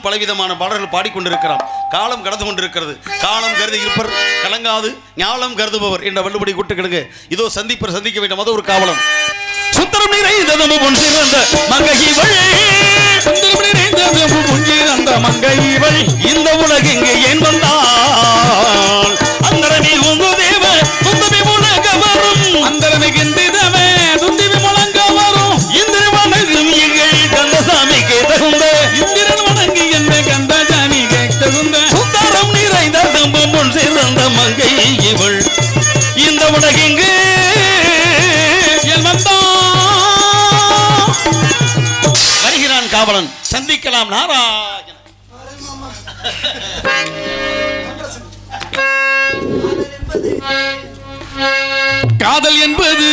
பலவிதமான பாடல்கள் பாடிக்கொண்டிருக்கிறான். காலம் கடந்து கொண்டிருக்கிறது. காலம் கருதி இருப்பர் கலங்காது ஞாலம் கருதுபவர் என்ற வள்ளுபடி கூட்டுக்கிடுங்க. இதோ சந்திப்பர் சந்திக்க வேண்டும். அது ஒரு காவலம். சுந்தரம் நிறைந்ததமு பொன்சிறந்த மங்கையிவள், சுந்தரம் நிறைந்ததமு பொன்சிறந்த மங்கையிவள், இந்த உலகெங்கு ஏன் வந்தாள்? அந்தரமே உங்கு தேவ துந்தவி முழங்க வரும், அந்தரமே கிந்திதமே துந்திவி முழங்க வரும். இந்திரன் வணங்கும் எங்கள் கந்தசாமிக்கு தகுந்த, இந்திரன் வணங்கி என்ன கந்தசாமிக்கு தகுந்த, சுந்தரம் நிறைந்ததமு பொன்சிறந்த மங்கையிவள், இந்த உலகெங்கு ஏன் வந்தாள்? வருகிறான் காவலன். சந்திக்கலாம் நாராயணன். காதல் என்பது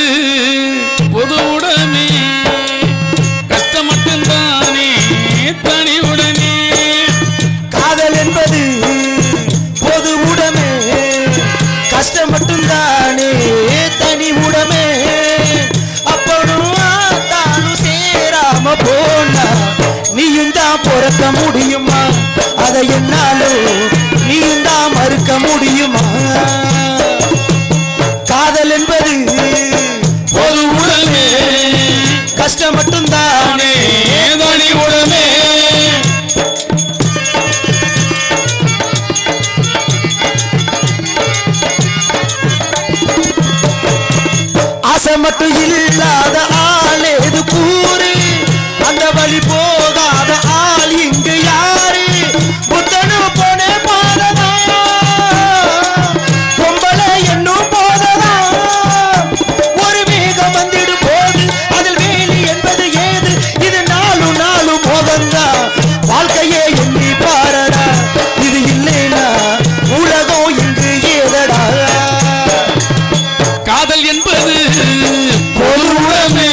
பொது உடனே, கஷ்டம் மட்டும்தானே தனி உடனே. காதல் என்பது பொது உடமே, கஷ்டம் மட்டும்தானே தனி உடமே. அப்பனும் தானும் சேராம போனா நீயும் தான் பொறுக்க முடியுமா? அதை என்னாலும் நீயும் தான் மறுக்க முடியுமா? காதல் என்பது பொது உடனே, கஷ்டம் மட்டும்தானே தனி உடனே. ஆசை மட்டும் இல்லாத ஆள் எது கூறு? அந்த வழி போகாத ஆள் இங்கு யாரு? புத்தனு போனே பாததா, பொம்பளை என்னும் போததா. ஒரு வேகம் வந்துடு போது அதில் வேலி என்பது ஏது? இது நாளும் நாளும் போதந்தா, வாழ்க்கையே எண்ணி பாரடா. இது இல்லைனா உலகம் இங்கு ஏதடா. காதல் என்பது பொது உடனே,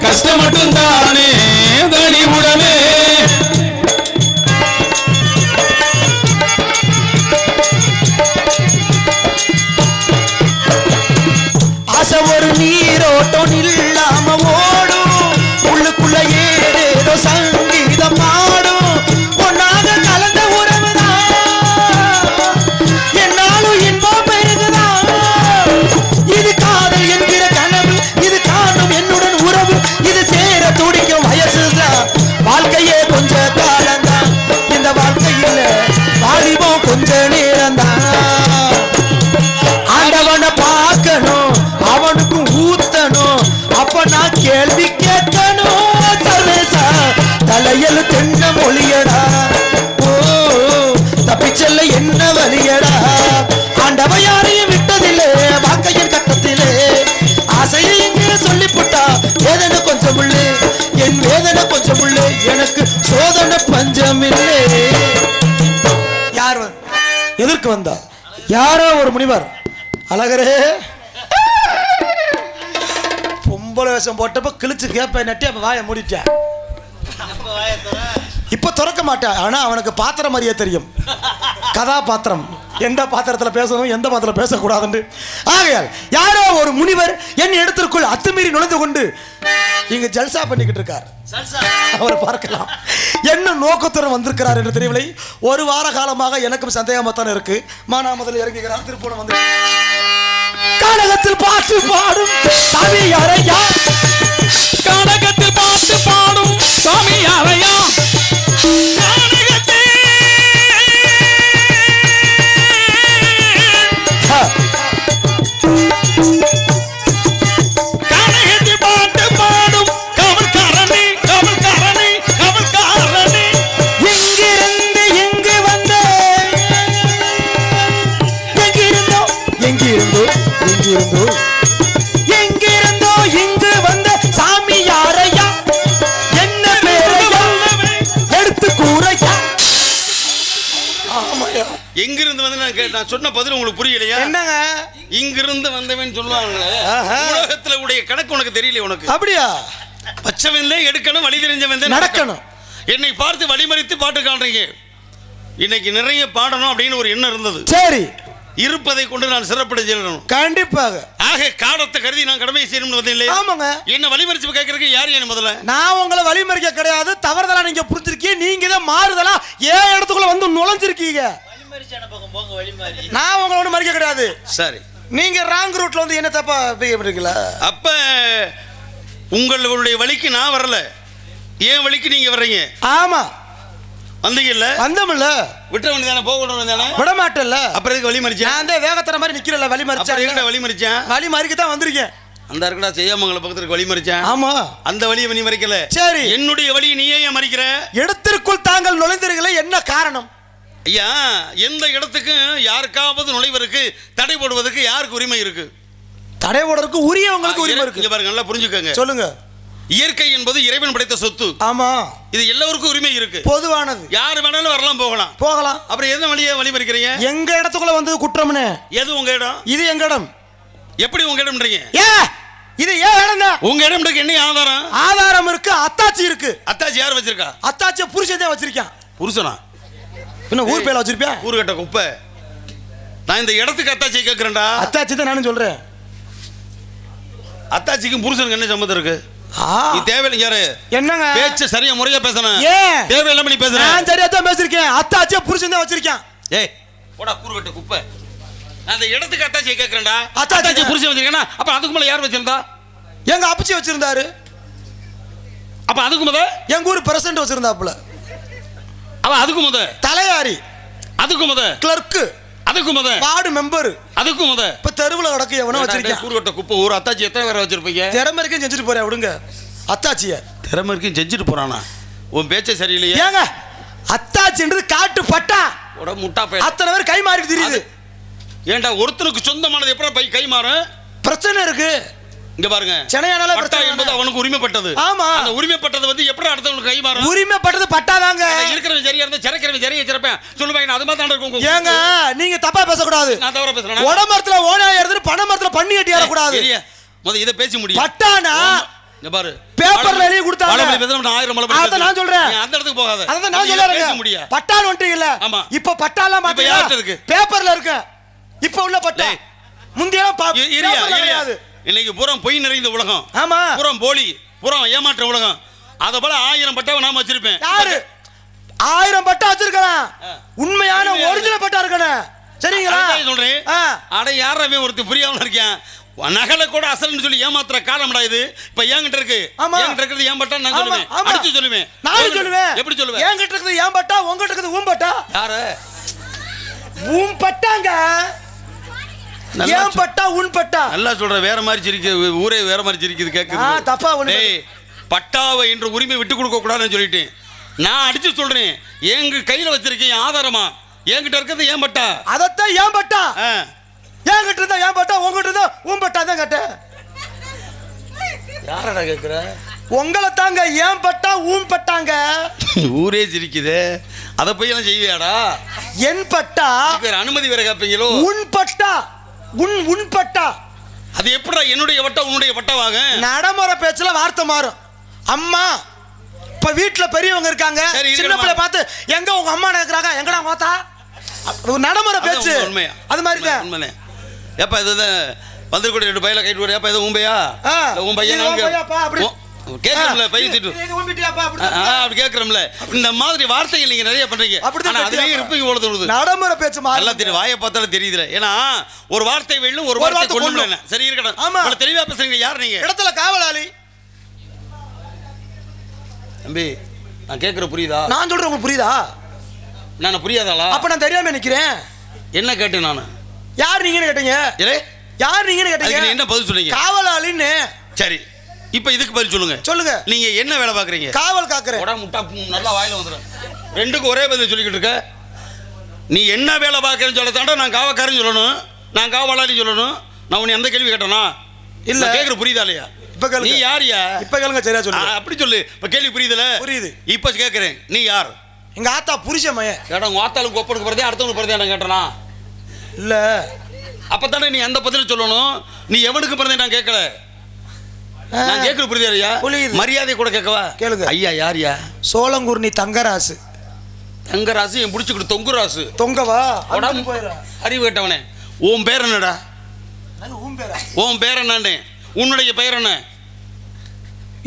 கஷ்டம் மட்டும்தானே தனி உடனே. ஆசை ஒரு நீரோட்டம் இல்லாம ஓடும், உள்ளுக்குள்ள ஏதேதோ சங்கீதம் பாடும். ஒன்னாக கலந்த உறவுதான் என்னாலும் இன்பம் பெருகுதான். இது காதல் என்கிற கனவு, இது காணும் என்னுடன் உறவு, இது சேர துடிக்கும் வயசுதான். வாழ்க்கையே கொஞ்ச காலம்தான், இந்த வாழ்க்கையில் வாலிபம் கொஞ்ச நேரம்தான். ஆண்டவனை பார்க்கணும், அவனுக்கும் ஊத்தணும், அப்ப நான் கேள்வி கேட்கணும். சர்வேசா தலையல் தென்ன மொழியடா, ஓ தப்பிச்சல்ல என்ன வழியடா. ஆண்டவ யாரையும் விட்டதில்லை வாழ்க்கையின் கட்டத்திலே. ஆசையை இங்கே சொல்லிப்புட்டா வேதனை கொஞ்சம் உள்ளே, என் வேதனை கொஞ்சம் உள்ளே, எனக்கு சோதனை பஞ்சமில்லை. யார் எதற்கு வந்தா? யாரோ ஒரு முனிவர். அழகரே, பொம்பளை வேஷம் போட்டப்ப கிழிச்சு கேப்ப நட்டி அப்ப வாயை மூடிட்டேன். இப்ப திறக்க மாட்டேன். ஆனா அவனுக்கு பாத்திரம் மாதிரியே தெரியும். கதாபாத்திரம் எந்த பாத்திரத்தில் பேசணும் எந்த பாத்திரம் பேசக்கூடாதுன்னு. ஆகையால் யாரோ ஒரு முனிவர் என் இடத்திற்குள் அத்துமீறி நுழைந்து கொண்டு இங்க ஜல்சா பண்ணிக்கிட்டு இருக்கார். அவர் பார்க்கலாம் என்ன நோக்கத்துடன் வந்திருக்கிறார் என்று தெரியவில்லை. ஒரு வார காலமாக எனக்கும் சந்தேகமாக தான் இருக்கு. மானாமதுல இறங்குகிறார், திருப்பூரம் வந்து கானகத்தில் பாட்டு பாடும் சாமி யாரையா, கானகத்தில் பாட்டு பாடும் சாமி யாரையா, எங்கிருந்தோ இங்கு வந்த சாமி யாரையா, என்ன பேரையா எடுத்து கூறையா. எங்கிருந்து வந்து நான் சொன்ன பதில் உங்களுக்கு புரியலையா? என்னங்க இங்கிருந்து வந்தவன் சொல்லுவாங்க. உலகத்துல உடைய கணக்கு உனக்கு தெரியல. உனக்கு அப்படியா? பச்சவன்ல எடுக்கணும், வழி தெரிஞ்சவன் நடக்கணும். என்னை பார்த்து வழிமறித்து பாட்டு காண்றீங்க. இன்னைக்கு நிறைய பாடணும் அப்படின்னு ஒரு எண்ணம் இருந்தது. சரி, இருப்பதை கொண்டு நான் சிறப்படை செய்யணும். கண்டிப்பாக. ஆக காலத்தை கருதி நான் கடமையை செய்யணும்னு வந்து இல்லையா? ஆமாங்க. என்ன வழிமறிச்சு கேட்கறதுக்கு யார் என்ன முதல்ல? நான் உங்களை வழிமறிக்க கிடையாது, தவறுதலா நீங்க புரிஞ்சிருக்கீங்க. நீங்க தான் மாறுதலா ஏன் இடத்துக்குள்ள வந்து நுழைஞ்சிருக்கீங்க. நான் உங்களை ஒண்ணு மறிக்க கிடையாது. சரி, நீங்க ராங் ரூட்ல வந்து என்ன தப்பா பண்றீங்களா? அப்ப உங்களுடைய வழிக்கு நான் வரல, ஏன் வழிக்கு நீங்க வர்றீங்க. ஆமா, வந்தீங்கல்ல? வந்தோம்ல. விட்ட வேண்டியதானே, போக வேண்டியதானே? விட மாட்டேன்ல. அப்புறம் எதுக்கு வழி மறிச்சேன்? நான் அந்த வேகத்தர மாதிரி நிக்கிறல, வழி மறிச்சேன். வழி மறிச்சேன், வழி மறிக்க தான் வந்திருக்கேன். அந்த இருக்கடா செய்யாமங்கல பக்கத்துக்கு வழி மறிச்சேன். ஆமா, அந்த வழியை நீ மறிக்கல. சரி, என்னுடைய வழியை நீ ஏன் மறிக்கிற? இடத்திற்குள் தாங்கள் நுழைந்தீர்களே, என்ன காரணம்? ஐயா, எந்த இடத்துக்கு யாருக்காவது நுழைவதற்கு தடை போடுவதற்கு யாருக்கு உரிமை இருக்கு? தடை போடுறதுக்கு உரியவங்களுக்கு உரிமை இருக்கு. இங்க பாருங்க, நல்லா புரிஞ்சுக்கங்க. சொல்லுங்க. இயற்கை என்பது இறைவன் படைத்த சொத்து. ஆமா, இது எல்லாருக்கும் உரிமை இருக்கு, பொதுவானது. யார் வேணாலும் வரலாம் போகலாம். அப்புறம் எந்த வழியை வழி மறிக்கிறீங்க? எங்க இடத்துக்குள்ள வந்து குற்றம்னு. எது உங்க இடம்? இது எங்க இடம். எப்படி உங்க இடம்ன்றீங்க? இது ஏன் இடம் தான். உங்க இடம் என்ன ஆதாரம்? ஆதாரம் இருக்கு, அத்தாச்சி இருக்கு. அத்தாச்சி யார் வச்சிருக்கா? அத்தாச்சி புருஷன் தான் வச்சிருக்கான். புருஷனா? என்ன ஊர் பேல வச்சிருப்பியா? ஊர் கட்ட குப்பை. நான் இந்த இடத்துக்கு அத்தாச்சி கேட்கிறேன்டா. அத்தாச்சி தான் நானும் சொல்றேன். அத்தாச்சிக்கும் புருஷனுக்கு என்ன சம்மந்தம் இருக்கு? நீ தேவையில்லை யாரு? என்னங்க பேச்சு சரியா முறையா பேசணும். ஏன் தேவையில்லாம நீ பேசுற? நான் சரியா தான் பேசிருக்கேன். அத்தாச்சி புருஷன் தான் வச்சிருக்கான். ஏய் போடா கூறு கட்ட குப்பை. நான் இந்த இடத்துக்கு அத்தாச்சி கேட்கிறேன்டா. அத்தாச்சி புருஷன் வச்சிருக்கேனா? அப்ப அதுக்கு மேல யார் வச்சிருந்தா? எங்க அப்பச்சி வச்சிருந்தாரு. அப்ப அதுக்கு முத எங்க ஊர் பிரசிடென்ட் வச்சிருந்தாப்புல. அவ அதுக்கு முத தலையாரி, அதுக்கு முத கிளர்க், அதுக்கு முத வார்டு மெம்பர், அதுக்கு முத இப்ப தெருவுல நடக்க எவனோ வச்சிருக்கேன். கூறுகட்ட குப்பை. ஒரு அத்தாச்சி எத்தனை பேரை வச்சிருப்பீங்க? திறமை இருக்கும் செஞ்சுட்டு போறேன் விடுங்க. அத்தாச்சிய திறமை இருக்கும் செஞ்சுட்டு போறானா? உன் பேச்சே சரியில்லையே. ஏங்க அத்தாச்சின்றது காட்டு பட்டா. உட முட்டா பை. அத்தனை பேர் கை மாறி தெரியுது. ஏன்டா ஒருத்தனுக்கு சொந்தமானது எப்படி கை மாறும்? பிரச்சனை இருக்கு. இங்க பாருங்க, சென்னையானால பட்டா என்பது அவனுக்கு உரிமைப்பட்டது. ஆமா, அந்த உரிமைப்பட்டது வந்து எப்படி அடுத்தவங்களுக்கு கை மாறும்? உரிமைப்பட்டது பட்டாதாங்க. இருக்கிறவன் சரியா இருந்தா சிறக்கிறவன் சரியா சிறப்பேன் சொல்லுவாங்க. அது மாதிரி தான் இருக்கும். ஏங்க நீங்க தப்பா பேசக்கூடாது. நான் தவறா பேசுறேன். உடமரத்துல ஓனா ஏறுது, பணமரத்துல பண்ணி கட்டி ஏறக்கூடாது. முத இத பேச முடியும். பட்டானா இங்க பாரு, பேப்பர்ல எழுதி கொடுத்தாங்க. மலை பேசுறோம் 1000 மலை பேசுறோம். அத நான் சொல்றேன். நீ அந்த இடத்துக்கு போகாத. அத நான் சொல்றேன். பேச முடியும். பட்டான் ஒன்றீங்கல. ஆமா, இப்ப பட்டாலாம் பாத்தீங்க. இப்ப யார்ட்ட இருக்கு? பேப்பர்ல இருக்கு. இப்ப உள்ள பட்டா முந்தியெல்லாம் பேப்பர்ல கிடையாது. இன்னைக்கு புறம் பொய் நிறைந்த உலகம். ஆமா, புறம் போலி, புறம் ஏமாற்ற உலகம். அத போல 1000 பட்டாவை நாம வச்சிருப்பேன். யாரு 1000 பட்டா வச்சிருக்கலாம்? உண்மையான ஒரிஜினல் பட்டா இருக்கணும். சரிங்களா? சொல்றேன். அட யாரவே ஒருத்தர் புரியாம இருக்கேன். நகலை கூட அசல்னு சொல்லி ஏமாத்துற காலம்டா இது. இப்ப என்கிட்ட இருக்கு. என்கிட்ட இருக்குது ஏன் பட்டா நான் சொல்லுவேன். அடிச்சு சொல்லுவேன். நான் சொல்லுவேன். எப்படி சொல்லுவேன்? என்கிட்ட இருக்குது ஏன் பட்டா, உங்ககிட்ட இருக்குது ஊம் பட்டா. யாரு ஊம் பட்டாங்க? ஏன் பட்டா உன் பட்டா? நல்லா சொல்ற. வேற மாதிரி சிரிக்குது ஊரே, வேற மாதிரி சிரிக்குது கேக்குது. தப்பா ஒண்ணு. பட்டாவை என்ற உரிமை விட்டு கொடுக்க கூடாதுன்னு சொல்லிட்டேன். நான் அடிச்சு சொல்றேன். எங்க கையில வச்சிருக்கேன் ஆதாரமா. என்கிட்ட இருக்கிறது ஏன் பட்டா. அதத்தான் ஏன் பட்டா. என்கிட்ட இருந்தா ஏன் பட்டா, உங்ககிட்ட இருந்தா உன் பட்டா தான் கேட்டேன். யாரடா கேக்குற? உங்களை தாங்க ஏன் பட்டா ஊம் பட்டாங்க. ஊரே சிரிக்குது. அத போய் எல்லாம் செய்வியாடா? என் பட்டா அனுமதி வேற கேப்பீங்களோ? உன் பட்டா உன் பட்டா. அது எப்படா என்னுடைய பட்டா உன்னுடைய பட்டாவாக? நடைமுறை பேச்சுல வார்த்தை மாறும். அம்மா இப்ப வீட்டுல பெரியவங்க இருக்காங்க, சின்ன பிள்ளை பார்த்து எங்க உங்க அம்மா நினைக்கிறாங்க, எங்கடா மாத்தா. நடைமுறை பேச்சு அது மாதிரி தான். உண்மையிலே ஏப்பா இது வந்துருக்கூட 2 பையில கைட்டு வர. ஏப்பா இது உம்பையா? உன் பையன் கேட்கறோம்ல, பையன் திட்டு அப்படி கேட்கறோம்ல. இந்த மாதிரி வார்த்தைகள் நீங்க நிறைய பண்றீங்க. ஆனா அதுலயே இருப்பீங்க போல தோணுது. நடைமுறை பேச்சு எல்லாம் தெரியும். வாயை பார்த்தாலும் தெரியுதுல. ஏன்னா ஒரு வார்த்தை வெல்லும், ஒரு வார்த்தை கொள்ளும். சரி இருக்கட்டும். ஆமா, தெளிவா பேசுறீங்க. யார் நீங்க? இடத்துல காவலாளி. தம்பி நான் கேட்கற புரியுதா? நான் சொல்றேன் உங்களுக்கு புரியுதா? நான் புரியாதாளா? அப்ப நான் தெரியாம நிக்கிறேன். என்ன கேட்டேன் நானு? யார் நீங்கன்னு கேட்டீங்க. யார் நீங்கன்னு கேட்டீங்க. என்ன பதில் சொன்னீங்க? காவலாளின்னு. சரி, இப்ப இதுக்கு பதில் சொல்லுங்க. சொல்லுங்க. நீங்க என்ன வேலை பாக்குறீங்க? காவல் காக்குறேன். உடா முட்டா நல்லா வாயில வந்துடும். ரெண்டுக்கும் ஒரே பதில் சொல்லிக்கிட்டு இருக்க. நீ என்ன வேலை பாக்குறேன்னு சொல்ல தாண்டா நான் காவக்காரன்னு சொல்லணும், நான் காவலாளி சொல்லணும். நான் உன்னை எந்த கேள்வி கேட்டேனா? இல்ல கேக்குற புரியுதா இல்லையா? இப்ப நீ யாரியா? இப்ப கேளுங்க. சரியா சொல்லு. அப்படி சொல்லு. இப்ப கேள்வி புரியுதுல? புரியுது. இப்ப கேக்குறேன். நீ யார்? எங்க ஆத்தா புருஷ மயன். ஏடா உங்க ஆத்தாளுக்கு ஒப்பனுக்கு பிறந்தே அடுத்தவனுக்கு பிறந்தே நான் கேட்டனா? இல்ல. அப்பதானே நீ அந்த பதில் சொல்லணும். நீ எவனுக்கு பிறந்தே நான் கேட்கல. நான் கேட்கிற புரியுதா? மரியாதை கூட கேட்கவா? கேளுங்க. ஐயா யாரியா? சோளங்குர்ணி தங்கராசு. தங்கராசு என் பிடிச்சிக்கிட்டு தொங்குராசு. தொங்கவா? அறிவு கேட்டவனே. உன் பேர் என்னடா? உன் பேர் என்னன்னு? உன்னுடைய பெயர் என்ன?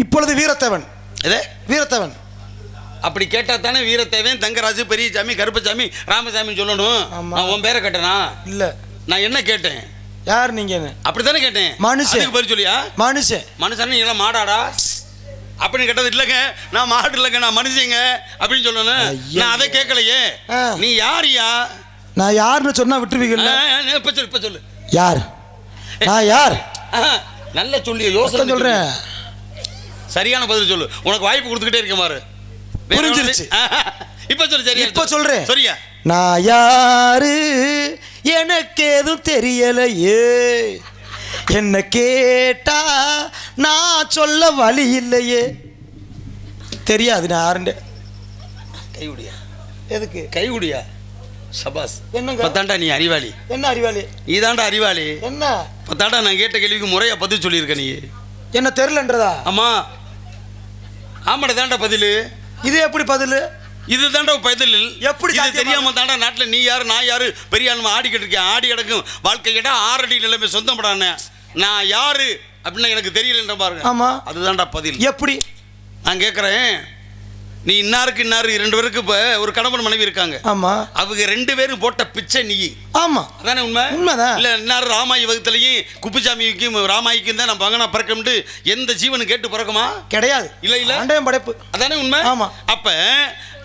இப்பொழுது வீரத்தேவன். இதே வீரத்தேவன். அப்படி கேட்டா தானே வீரத்தேவன், தங்கராஜு, பெரியசாமி, கருப்பசாமி, ராமசாமி சொல்லணும். நான் உன் பேரை கேட்டேனா? இல்ல. நான் என்ன கேட்டேன்? யார் நீங்க? அப்படித்தானே கேட்டேன். மனுஷன் பேர் சொல்லியா? மனுஷன் நீ எல்லாம் மாடாடா அப்படின்னு கேட்டது இல்லைங்க. நான் மாடு இல்லைங்க, நான் மனுஷங்க அப்படின்னு சொல்லணும். நான் அதை கேட்கலையே. நீ யாரியா? நான் யாருன்னு சொன்னா விட்டுருவீங்கல்ல. இப்ப சொல்லு யார்? நான் யார்? நல்ல சொல்லி யோசனை சொல்றேன். சரியான பதில் சொல்லு. உனக்கு வாய்ப்பு கொடுத்துக்கிட்டே இருக்க மாறு. புரிஞ்சிருச்சு. இப்ப சொல்லு. சரியா இப்ப சொல்றேன். சரியா? நான் யாரு எனக்கு எதுவும் தெரியலையே, என்ன கேட்டா நான் சொல்ல வழி இல்லையே. தெரியாது நான் யாருண்டு. கைகுடியா? எதுக்கு கைகுடியா? சபாஸ். என்னங்க பத்தாண்டா நீ அறிவாளி. என்ன அறிவாளி? நீதாண்டா அறிவாளி. என்ன பத்தாண்டா நான் கேட்ட கேள்விக்கு முறையா பதில் சொல்லியிருக்க. நீ என்ன தெரியலன்றதா? ஆமா ஆமாடா தாண்டா பதில். இது எப்படி பதில்? இது தாண்டா பதில். எப்படி இது தெரியாம தாண்டா நாட்டில் நீ யாரு நான் யாரு பெரிய ஆளுமா ஆடிக்கிட்டு இருக்கேன். ஆடி கிடக்கும் வாழ்க்கையிட 6 அடி நிலைமை சொந்தப்படானே. நான் யாரு அப்படின்னு எனக்கு தெரியலன்ற பாருங்க. ஆமா அதுதான்டா பதில். எப்படி நான் கேட்குறேன். நீ இன்னாருக்கு இன்னாரு 2 பேருக்கு இப்போ ஒரு கணவன் மனைவி இருக்காங்க. ஆமா அவங்க 2 பேரும் போட்ட பிச்சை நீ. ஆமா அதானே உண்மை? உண்மைதான். இல்லை இன்னாரு ராமாயி வகுத்துலையும் குப்புசாமிக்கும் ராமாய்க்கும் தான் நான் பங்கனா பிறக்கம்ட்டு எந்த ஜீவனும் கேட்டு பிறக்குமா? கிடையாது. இல்லை இல்லை ஆண்டவன் படைப்பு. அதானே உண்மை? ஆமா. அப்போ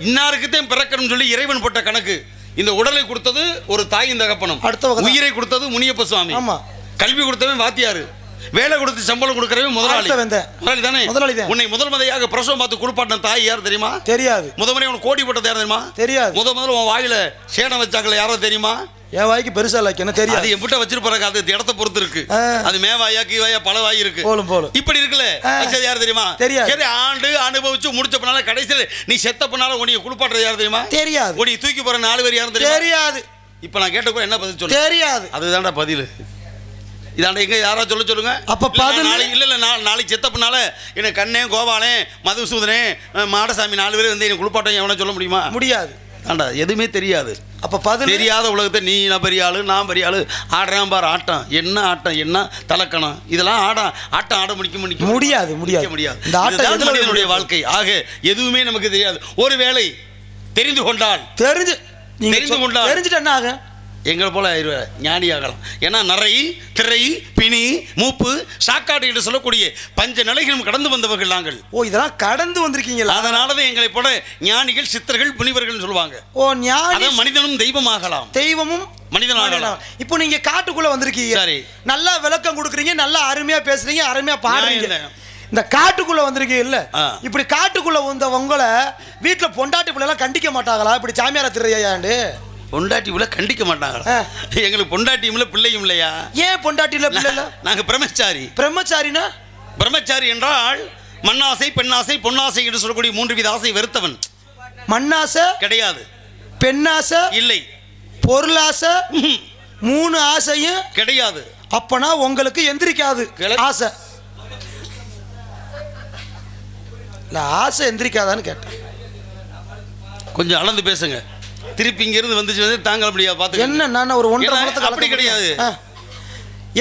இன்னாருக்குத்தான் பிறக்கணும்னு சொல்லி இறைவன் போட்ட கணக்கு. இந்த உடலை கொடுத்தது ஒரு தாயின் தகப்பனும், அடுத்த உயிரை கொடுத்தது முனியப்ப சுவாமி. ஆமா கல்வி கொடுத்தவன் வாத்தியாரு, வேலை கொடுத்து சம்பளம் கொடுக்கறவன் முதலாளி. முதலாளி தானே? முதலாளி தான். உன்னை முதல் முறையாக பிரசவம் பார்த்து குளிப்பாட்டின தாய் யார் தெரியுமா? தெரியாது. முறை உனக்கு கோடி போட்டது யார் தெரியுமா? தெரியாது. முதல்ல உன் வாயில சேடம் வச்சாங்களே யாரோ தெரியுமா? என் வாய்க்கு பெருசா இல்லை என்ன தெரியாது. அது எம்பிட்ட வச்சிருப்பாங்க. அது இடத்த பொறுத்து இருக்கு. அது மேவாயா கீவாயா பல வாய் இருக்கு. போலும் போலும் இப்படி இருக்குல்ல. யார் தெரியுமா? தெரியாது. சரி ஆண்டு அனுபவிச்சு முடிச்ச பின்னால கடைசியில் நீ செத்த பின்னால உன்னை குளிப்பாட்டுறது யார் தெரியுமா? தெரியாது. உன்னை தூக்கி போற 4 பேர் யாரும் தெரியாது. இப்ப நான் கேட்ட கூட என்ன பதில் சொல்லு? தெரியாது. அதுதான்டா பதில். இதாண்ட எங்க யாரா சொல்லுங்க. அப்ப நாளைக்கு இல்ல நாளைக்கு செத்த பின்னால என்ன கண்ணே கோபாலே மதுசூதனே மாடசாமி 4 பேர் வந்து என்ன குளிப்பாட்டம் எவனா சொல்ல முடியுமா? முடியாது. ஆண்டா எதுவுமே தெரியாது. அப்ப பதில் தெரியாத உலகத்தை நீ நான் பெரிய ஆளு நான் பெரிய ஆளு ஆடுறான் பாரு ஆட்டம். என்ன ஆட்டம் என்ன தலக்கணம் இதெல்லாம் ஆட்டம் ஆட முடிக்க முடியாது. இந்த ஆட்டம் மனிதனுடைய வாழ்க்கை. ஆக எதுவுமே நமக்கு தெரியாது. ஒருவேளை தெரிந்து கொண்டால் தெரிஞ்சுட்டு என்ன ஆகும்? எங்களை போல ஞானி ஆகலாம். ஏன்னா நரை திரை பிணி மூப்பு சாக்காடு என்று சொல்லக்கூடிய பஞ்ச நிலைகளும் கடந்து வந்தவர்கள் நாங்கள். ஓ இதெல்லாம் கடந்து வந்திருக்கீங்களா? அதனாலதான் எங்களை போல ஞானிகள் சித்தர்கள் முனிவர்கள் சொல்லுவாங்க. ஓ ஞானி மனிதனும் தெய்வமாகலாம், தெய்வமும் மனிதனாகலாம். இப்போ நீங்க காட்டுக்குள்ள வந்திருக்கீங்க. சரி நல்லா விளக்கம் கொடுக்குறீங்க, நல்லா அருமையா பேசுறீங்க, அருமையா பாடுறீங்க. இந்த காட்டுக்குள்ள வந்திருக்கீங்க இல்ல, இப்படி காட்டுக்குள்ள வந்த உங்களை வீட்டுல பொண்டாட்டி பிள்ளை எல்லாம் கண்டிக்க மாட்டாங்களா? இப்படி சாமியார திருறையாண்டு பொண்டாட்டி உள்ள கண்டிக்க மாட்டாங்களா? எங்களுக்கு பொண்டாட்டியும் இல்லை பிள்ளையும் இல்லையா? ஏன் பொண்டாட்டி இல்லை பிள்ளை இல்லை? நாங்கள் பிரம்மச்சாரி. பிரம்மச்சாரினா பிரம்மச்சாரி என்றால் மண்ணாசை பெண்ணாசை பொன்னாசை என்று சொல்லக்கூடிய 3 வித ஆசை வெறுத்தவன். மண்ணாசை கிடையாது, பெண்ணாசை இல்லை, பொருளாசை 3 ஆசையும் கிடையாது. அப்பனா உங்களுக்கு எந்திரிக்காது ஆசை இல்லை. ஆசை எந்திரிக்காதான்னு கேட்டேன். கொஞ்சம் அளந்து பேசுங்க. திருப்பி இங்க இருந்து வந்துச்சு தாங்க முடியாது. பாத்து என்ன நான் ஒரு 1.5 மாதத்துக்கு அப்படி கிடையாது.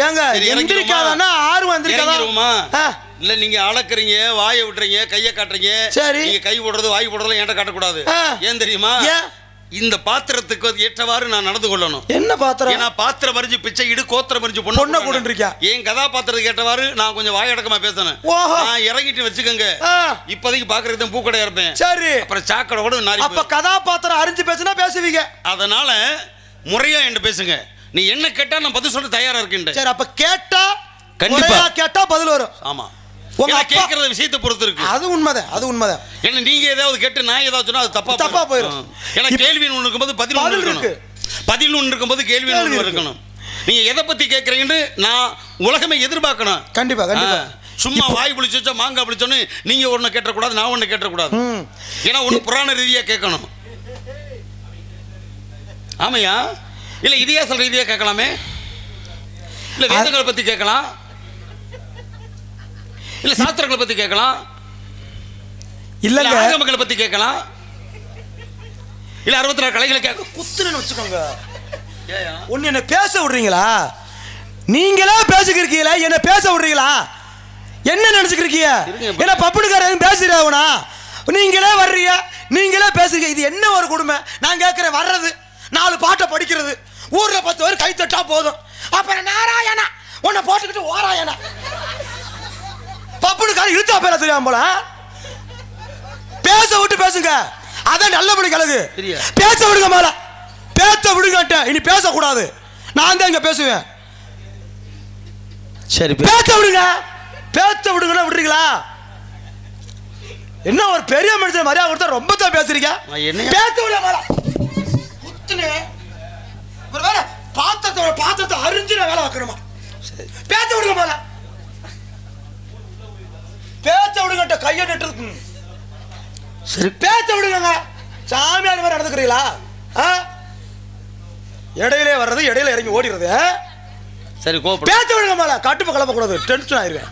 ஏங்க எந்திரிக்காதனா ஆர்வம் எந்திரிக்காதா? இல்ல நீங்க அளக்குறீங்க, வாயை விட்டுறீங்க, கையை காட்டுறீங்க. சரி நீங்க கை போடுறது வாய் போடுறதுல என்கிட்ட காட்டக்கூடாது. ஏன் தெரியுமா? இந்த பாத்திரத்துக்கு ஏற்றவாறு நான் நடந்து கொள்ளணும். என்ன பாத்திரம்? ஏன்னா பாத்திரம் மறிஞ்சு பிச்சை இடு கோத்திரம் மறிஞ்சு பொண்ணை கொண்டு இருக்கா. என் கதாபாத்திரத்துக்கு ஏற்றவாறு நான் கொஞ்சம் வாயடக்கமா பேசணும். நான் இறங்கிட்டு வச்சுக்கோங்க. இப்போதைக்கு பாக்குறது பூக்கடையா இருப்பேன். சரி அப்புறம் சாக்கடை கூட நாரி. அப்ப கதாபாத்திரம் அறிஞ்சு பேசினா பேசுவீங்க. அதனால முறையா என்று பேசுங்க. நீ என்ன கேட்டா நான் பதில் சொல்ல தயாரா இருக்கேன். சரி அப்ப கேட்டா கண்டிப்பா கேட்டா பதில் வரும். ஆமா உங்க கேட்கற விஷயத்தை பொறுத்து இருக்கு. அது உண்மைதான், அது உண்மைதான். ஏன்னா நீங்க ஏதாவது கேட்டு நான் ஏதாவது சொன்னா அது தப்பா போயிடும். ஏன்னா கேள்வி ஒன்று இருக்கும்போது பதில் ஒன்று இருக்கு, பதில் ஒன்று இருக்கும்போது கேள்வி ஒன்று இருக்கணும். நீங்க எதை பத்தி கேட்கறீங்கன்னு நான் உலகமே எதிர்பார்க்கணும். கண்டிப்பா கண்டிப்பா. சும்மா வாய் புளிச்சு வச்சா மாங்காய் புளிச்சோன்னு நீங்க ஒன்று கேட்டக்கூடாது, நான் ஒன்று கேட்டக்கூடாது. ஏன்னா ஒன்று புராண ரீதியா கேட்கணும். ஆமையா இல்ல இதிகாச ரீதியா கேட்கலாமே, இல்ல வேதங்களை பத்தி கேட்கலாம், இல்ல சாஸ்திரங்களை பத்தி கேட்கலாம், இல்ல ஆகமங்களை பத்தி கேட்கலாம், இல்ல 64 கலைகளை கேட்க குத்துறன்னு வச்சுக்கோங்க. ஒன்னு என்ன பேச விடுறீங்களா? நீங்களே பேசிக்கிறீங்களா? என்ன பேச விடுறீங்களா? என்ன நினைச்சுக்கிறீங்க? என்ன பப்புனுக்காரன் பேசுறவனா? நீங்களே வர்றீங்க, நீங்களே பேசுறீங்க. இது என்ன ஒரு கொடுமை? நான் கேட்கிறேன், வர்றது 4 பாட்டை படிக்கிறது, ஊர்ல 10 பேர் கை தட்டா போதும். அப்புறம் நாராயணா உன்னை போட்டுக்கிட்டு ஓராயணா பப்புனுக்காரன் இழுத்தா பேர தெரியாம போல. பேச விட்டு பேசுங்க, அதான் நல்லபடி கலகு. பேச விடுங்க, மேல பேச விடுங்க. இனி பேசக்கூடாது, நான் தான் இங்க பேசுவேன். சரி, பேச விடுங்க. பேச விடுங்கன்னா விடுறீங்களா? என்ன ஒரு பெரிய மனுஷன் மரியாதை கொடுத்தா ரொம்ப தான் பேசுறீங்க. பேச விடுங்க மேல. குத்துனே ஒரு வேலை பாத்திரத்தை அரிஞ்சு நான் வேலை வைக்கணுமா? பேச விடுங்க மேல. பேச விடுங்க, கையை நட்டு. சரி, பேச விடுங்க. சாமியார் மாதிரி நடந்துக்கிறீங்களா? இடையிலே வர்றது, இடையில இறங்கி ஓடிடுறது. சரி, கோபப்பட. பேச விடுங்க மேல. கட்டுப்ப கலப்பக்கூடாது, டென்ஷன் ஆயிருவேன்.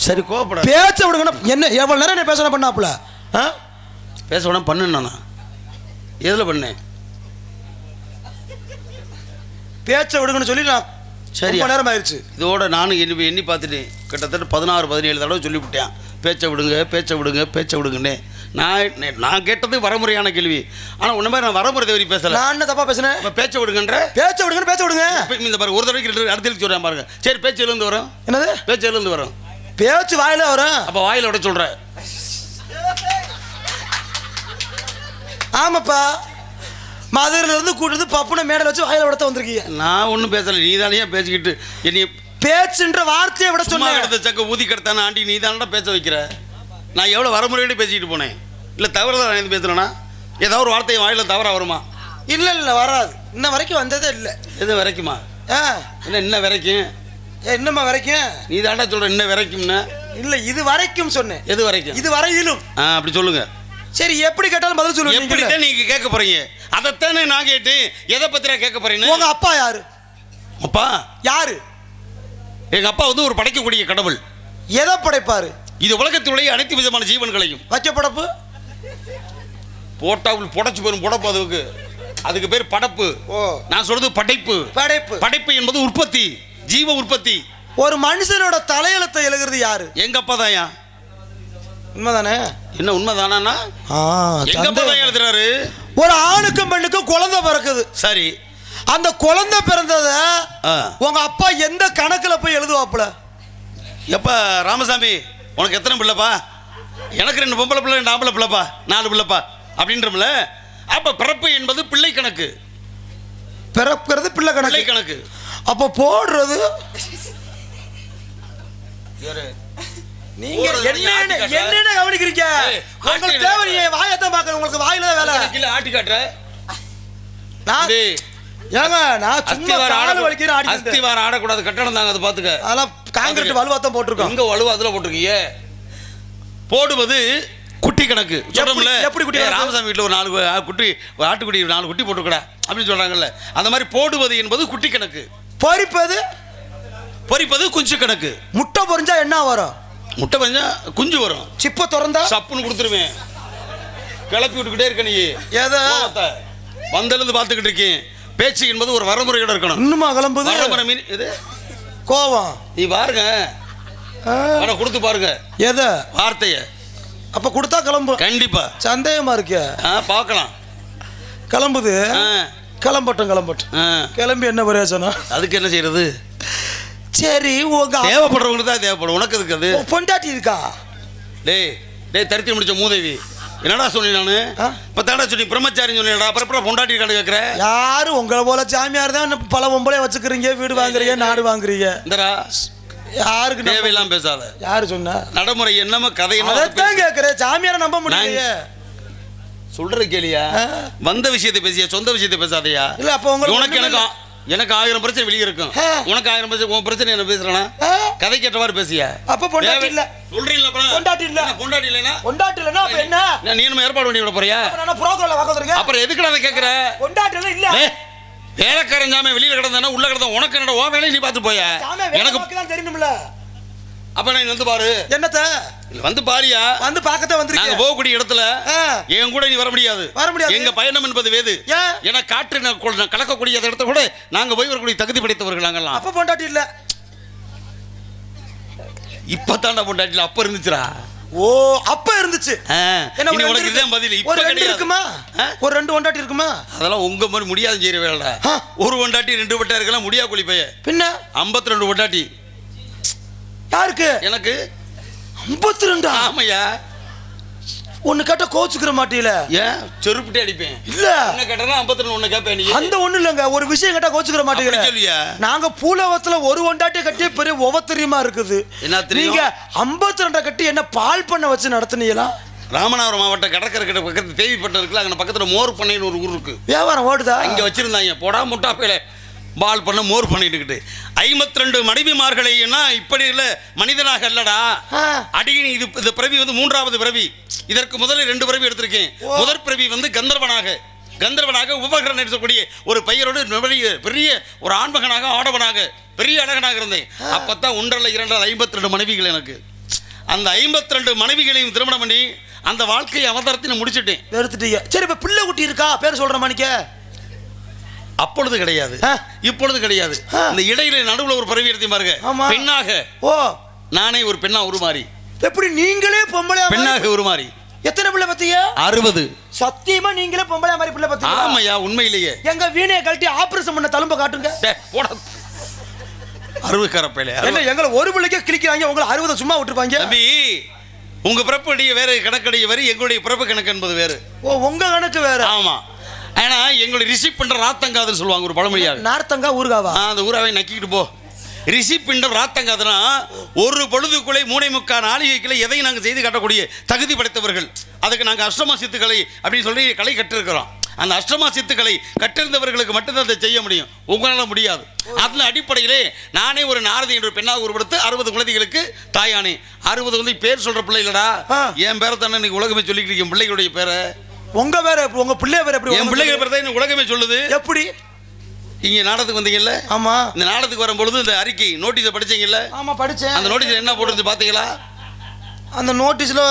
சரி, கோபப்பட. பேச விடுங்க. என்ன எவ்வளவு நேரம் என்ன பேசணும் பண்ணாப்புல? பேச விட பண்ணுனா எதுல பண்ணேன்? பேச்ச விடுங்கன்னு சொல்லி நான் சரி நேரம் ஆயிடுச்சு. இதோட நானும் எண்ணி பார்த்துட்டேன். கிட்டத்தட்ட 16-17 தடவை சொல்லிவிட்டேன், பேச்ச விடுங்க, பேச்ச விடுங்க, பேச்ச விடுங்கன்னு. நான் கேட்டது வரமுறையான கேள்வி. ஆனால் உன்ன மாதிரி நான் வரமுறை தவறி பேசல. நான் என்ன தப்பா பேசுனேன்? பேச்ச விடுங்கன்ற. பேச்ச விடுங்க, பேச்ச விடுங்க. இந்த பாருங்க, ஒரு தடவைக்கு அடுத்த சொல்றேன் பாருங்க. சரி, பேச்சு எழுந்து வரும். என்னது பேச்சு எழுந்து வரும்? பேச்சு வாயில வரும். அப்ப வாயில விட சொல்றேன். ஆமாப்பா, மதுரையில இருந்து கூட்டு பப்புனை மேடல வச்சு வாயில விடத்த வந்திருக்கீங்க. நான் ஒன்றும் பேசல, நீ தானே பேசிக்கிட்டு என்னைய பேச்சுன்ற வார்த்தையை விட சொன்ன. எடுத்த சக்க ஊதி கிடத்தான ஆண்டி நீ தானடா பேச வைக்கிற. நான் எவ்வளோ வரமுறையோடு பேசிக்கிட்டு போனேன். இல்லை தவறுதான் நான் எது பேசுகிறேன்னா? ஏதாவது ஒரு வார்த்தை வாயில தவறாக வருமா? இல்லை இல்லை, வராது. இன்ன வரைக்கும் வந்ததே இல்லை. எது வரைக்குமா? என்ன இன்ன வரைக்கும்? என்னம்மா வரைக்கும்? நீ தாண்டா சொல்ற இன்ன வரைக்கும்னா. இல்லை, இது வரைக்கும் சொன்னேன். எது வரைக்கும்? இது வரையிலும். அப்படி சொல்லுங்க. சரி, எப்படி கேட்டாலும் பதில் சொல்லுங்க. எப்படி தான் நீங்க கேட்க போறீங்க? அதைத்தானே நான் கேட்டேன். எதை பத்திரா கேட்க போறீங்க? உங்க அப்பா யாரு? அப்பா யாரு? எங்க அப்பா வந்து ஒரு படைக்கக்கூடிய கடவுள். எதை படைப்பாரு? இது உலகத்தினுடைய அனைத்து விதமான ஜீவன்களையும். வச்ச படப்பு போட்டா புடைச்சு போயிடும். புடப்பு அதுக்கு பேர் படப்பு. நான் சொல்றது படைப்பு. படைப்பு படைப்பு என்பது உற்பத்தி, ஜீவ உற்பத்தி. ஒரு மனுஷனோட தலையெழுத்தை எழுதுறது யாரு? எங்க அப்பா தாயா. உண்மைதானே? என்ன உண்மைதானா? எங்க அப்பா தான் எழுதுறாரு. ஒரு ஆணுக்கும் பெண்ணுக்கும் குழந்தை பிறக்குது. சரி, அந்த குழந்தை பிறந்தத உங்க அப்பா எந்த கணக்குல போய் எழுதுவாப்புல? எப்பா ராமசாமி, உனக்கு எத்தனை பிள்ளைப்பா? எனக்கு 2 பொம்பளை பிள்ளை, 2 ஆம்பளை பிள்ளைப்பா, 4 பிள்ளைப்பா அப்படின்றோம்ல. அப்ப பிறப்பு என்பது பிள்ளை கணக்கு. பிறப்புறது பிள்ளை கணக்கு. கணக்கு அப்ப போடுறது நீங்க என்ன கவனிக்கிறீங்க? உங்களுக்கு தேவை வாயத்தான் பார்க்கணும். உங்களுக்கு வாயில தான் வேலை. இல்ல ஆட்டி காட்டுற நான் ஏங்க, நான் சும்மா கால் வலிக்கிறேன். ஆடி அஸ்திவார ஆடக்கூடாது, கட்டணம் தாங்க. அதை பார்த்துக்க. அதெல்லாம் காங்கிரீட் வலுவாத்தான் போட்டிருக்கோம். இங்க வலுவா அதுல போட்டிருக்கீங்க. போடுவது குட்டி கணக்கு சொல்றோம்ல. எப்படி குட்டி? ராமசாமி வீட்டில் ஒரு 4 குட்டி, ஆட்டுக்குட்டி 4 குட்டி போட்டுக்கூடா அப்படின்னு சொல்றாங்கல்ல. அந்த மாதிரி போடுவது என்பது குட்டி கணக்கு. பொரிப்பது குஞ்சு கணக்கு. முட்டை பொரிஞ்சா என்ன வரும்? முட்டை பொரிஞ்சா குஞ்சு வரும். சிப்ப திறந்தா சப்புன்னு கொடுத்துருவேன். கிளப்பி விட்டுக்கிட்டே இருக்க நீ. ஏதோ வந்தலேருந்து பார்த்துக்கிட்டு இருக்கேன். பேச்சு என்பது ஒரு வரமுறையோட இருக்கணும். இன்னுமா கிளம்புது? வரமுறை மீன் இது கோவம். நீ பாருங்க, கொடுத்து பாருங்க எதை வார்த்தைய. அப்ப கொடுத்தா கிளம்பு. கண்டிப்பா. சந்தேகமா இருக்கு. பார்க்கலாம். கிளம்புது. கிளம்பட்டும். கிளம்பி என்ன பிரயோஜனம்? அதுக்கு என்ன செய்யறது? சரி, உங்க தேவைப்படுறவங்களுக்கு தான் தேவைப்படும். உனக்கு இருக்கு அது பொண்டாட்டி இருக்கா? டேய் தருத்தி முடிச்ச மூதேவி, என்னடா சொன்னி? நானு இப்ப தாண்டா சொல்லி பிரம்மச்சாரின்னு சொன்னேன்டா. அப்புறம் பொண்டாட்டி இருக்கான்னு கேட்குறேன். யாரு உங்களை போல சாமியார் தான் பல பொம்பளை வச்சுக்கிறீங்க, வீடு வாங்குறீங்க, நாடு வாங்குறீங்க. இந்தடா யாருக்கு தேவையெல்லாம் பேசாத. யாரு சொன்னா? நடைமுறை என்னமோ கதை அதைத்தான் கேட்கிறேன். சாமியாரை நம்ப முடியலையே. சொல்ற கேளியா? வந்த விஷயத்தை பேசியா, சொந்த விஷயத்தை பேசாதையா? இல்ல அப்ப உனக்கு எனக்கு 1000 பிரச்சனை வெளியே இருக்கும். உனக்கு 1000 பிரச்சனை. உன் பிரச்சனை என்ன பேசுறேன்னா கதை கேட்ட மாதிரி பேசியா? அப்ப பொண்டாட்டி இல்ல சொல்றீங்களா? பொண்டாட்டி இல்ல. பொண்டாட்டி இல்லனா அப்ப என்ன? நீ நம்ம ஏற்பாடு பண்ணி விட போறியா? நான் புரோக்கர்ல வாங்குறேன். அப்புறம் எதுக்கு நான் கேக்குற? பொண்டாட்டி இல்ல. வேலைக்காரன் சாமி வெளியில கிடந்தானே உள்ள கிடந்தா உனக்கு என்னடா? உன் வேலையை நீ பார்த்து போயா? எனக்கு தான் தெரியணும்ல. அப்ப நான் வந்து பாரு. என்னத்த வந்து பாரியா? வந்து பார்க்கத்தான் நாங்க வந்திருக்கேன். போகக்கூடிய இடத்துல என் கூட நீ வர முடியாது. வர முடியாது. எங்க பயணம் என்பது வேது. ஏன்னா காற்று கலக்கக்கூடிய இடத்துல கூட நாங்க போய் வரக்கூடிய தகுதி படைத்தவர்கள் நாங்கெல்லாம். அப்ப பொண்டாட்டி இல்ல. இப்பதான்டா பொண்டாட்டில அப்ப இருந்துச்சுடா. ஓ அப்ப இருந்துச்சு. இனி உனக்கு இதுதான் பதில். இப்ப கிடையாது. இருக்குமா? ஒரு 2 பொண்டாட்டி இருக்குமா? அதெல்லாம் உங்க மாதிரி முடியாது செய்யற வேலைடா. ஒரு பொண்டாட்டி 2 பொட்டா இருக்கலாம் முடியா குழி பைய. பின்ன 52 பொண்டாட்டி. யாருக்கு? எனக்கு 52. ஆமையா. ஒன்னு கேட்ட கோச்சுக்கிற மாட்டீல. ஏன் செருப்புட்டே அடிப்பேன். இல்ல என்ன கேட்டனா 52 ஒன்னு கேப்பேன் நீ. அந்த ஒண்ணு இல்லங்க. ஒரு விஷயம் கேட்டா கோச்சுக்கிற மாட்டீங்க. சொல்லியா? நாங்க பூலவத்துல ஒரு ஒண்டாட்டி கட்டி பெரிய ஒவத்திரியமா இருக்குது. என்ன தெரியும்? நீங்க 52 கட்டி என்ன பால் பண்ண வச்சு நடத்துனீங்களா? ராமநாதபுரம் மாவட்டம் கடற்கரை கிட்ட பக்கத்து தேவிப்பட்டம் இருக்குல்ல, அங்க பக்கத்துல மோர் பண்ணைன்னு ஒரு ஊர் இருக்கு. வியாபாரம் ஓடுதா? இங்க வச்சிருந்தாங்க. போடா முட்டா பேல பால் பண்ண மோர் பண்ணிட்டு 52 மனைவிமார்களை இப்படி இல்ல மனிதனாக அல்லடா. அடியின் இது பிறவி வந்து 3வது பிறவி. இதற்கு முதல்ல 2 பிறவி எடுத்திருக்கேன். முதற் பிறவி வந்து கந்தர்வனாக உபகரணம் நடத்தக்கூடிய ஒரு பையரோடு பெரிய ஒரு ஆண்மகனாக ஆடவனாக பெரிய அழகனாக இருந்தேன். அப்பத்தான் 1 2 52 மனைவிகள் எனக்கு. அந்த 52 மனைவிகளையும் திருமணம் பண்ணி அந்த வாழ்க்கையை அவதாரத்தை முடிச்சுட்டேன். எடுத்துட்டீங்க. சரி இப்ப பிள்ளை குட்டி இருக்கா? பேர் சொல்ற மாணிக்க. அப்பொழுது கிடையாது, இப்பொழுது கிடையாது. இந்த இடையில நடுவுல ஒரு பிறவி எடுத்து பாருங்க. பெண்ணாக. ஓ நானே ஒரு பெண்ணா உருமாறி. எப்படி நீங்களே பொம்பளையா பெண்ணாக உருமாறி. எத்தனை பிள்ளை பத்தியா? 60. சத்தியமா நீங்களே பொம்பளையா மாதிரி பிள்ளை பத்தியா? ஆமாயா உண்மையிலேயே. எங்க வீணைய கழட்டி ஆபரேஷன் பண்ண தழும்ப காட்டுங்க. போட 60 கரப்பையில. என்ன எங்களை ஒரு பிள்ளைக்கே கிளிக்கிறாங்க, உங்களை 60 சும்மா விட்டுருப்பாங்க. தம்பி உங்க பிறப்புடைய வேற கணக்கடைய வேறு, எங்களுடைய பிறப்பு கணக்கு என்பது வேறு. ஓ உங்க கணக்கு வேற. ஆமா. ஆனா எங்களை ரிசீவ் பண்ற ராத்தங்காதுன்னு சொல்லுவாங்க ஒரு பழமொழியாக. நார்த்தங்கா ஊர்காவா? அந்த ஊராவை நக்கிட்டு போ. ரிசீவ் பண்ற ராத்தங்காதுனா ஒரு பொழுதுக்குள்ளே 3.25 நாளிகைக்குள்ள எதையும் நாங்கள் செய்து காட்டக்கூடிய தகுதி படைத்தவர்கள். அதுக்கு நாங்கள் அஷ்டமா சித்துக்களை அப்படின்னு சொல்லி கலை கற்றிருக்கிறோம். அந்த அஷ்டமா சித்துக்களை கற்றிருந்தவர்களுக்கு மட்டும்தான் அதை செய்ய முடியும். உங்களால முடியாது. அதில் அடிப்படையிலே நானே ஒரு நாரதி என்ற பெண்ணாக உருவெடுத்து 60 குழந்தைகளுக்கு தாயானே. 60 வந்து பேர் சொல்ற பிள்ளை இல்லடா. என் பேரை தானே இன்னைக்கு உலகமே சொல்லிக்கிட்டு இருக்கேன். பிள்ளைகளுடைய பேரை. உங்க பேர் உங்க பிள்ளை பேர் எப்படி? என் பிள்ளைகள் பேர் தான் உலகமே சொல்லுது. எப்படி? இங்க நாடகத்துக்கு வந்தீங்கல்ல? ஆமா. இந்த நாடகத்துக்கு வரும்பொழுது இந்த அறிக்கை நோட்டீஸை படிச்சீங்கல்ல? ஆமா படிச்சேன். அந்த நோட்டீஸ்ல என்ன போட்டுருந்து பாத்தீங்களா? அந்த நோட்டீஸ்ல